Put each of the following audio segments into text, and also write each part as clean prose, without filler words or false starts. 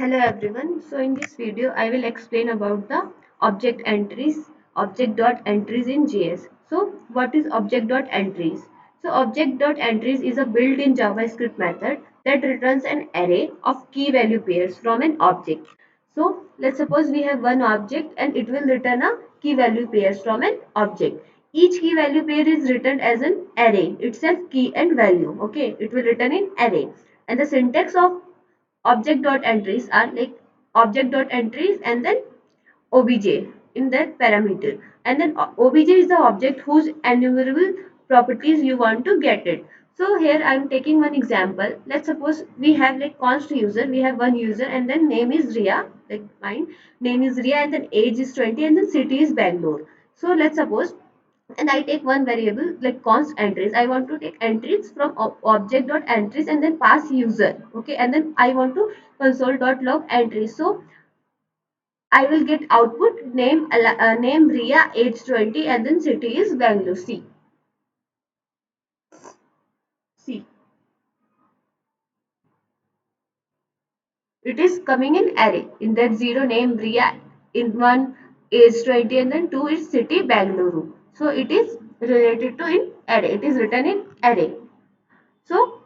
Hello everyone. So in this video I will explain about the object.entries in JS. So what is object.entries? So object.entries is a built-in JavaScript method that returns an array of key value pairs from an object. So let's suppose we have one object and it will return a key value pairs from an object. Each key value pair is written as an array itself, key and value. Okay, it will return in array. And the syntax of object.entries are like object.entries and then obj in that parameter, and then obj is the object whose enumerable properties you want to get it. So here I am taking one example. Let's suppose we have like const user, we have one user and then name is Ria, like mine name is Ria, and then age is 20 and then city is Bangalore. So let's suppose, and I take one variable like const entries. I want to take entries from object.entries and then pass user. Okay, and then I want to console.log entries. So I will get output name Ria, age 20, and then city is Bangalore. See, it is coming in array. In that zero name Ria, in one age 20, and then two is city Bangalore. So it is related to in array. It is written in array. So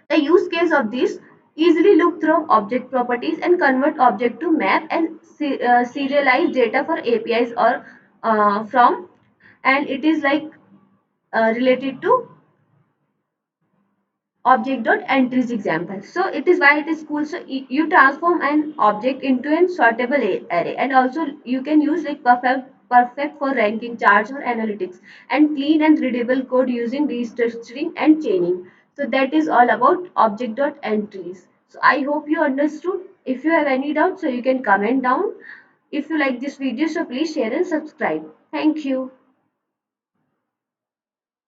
the use case of this: easily look through object properties and convert object to map and serialize data for APIs or from, and it is like related to object.entries example. So it is why it is cool. So you transform an object into an sortable array, and also you can use like perfect for ranking charts or analytics, and clean and readable code using restructuring and chaining. So that is all about object.entries. So I hope you understood. If you have any doubts, so you can comment down. If you like this video, so please share and subscribe. Thank you.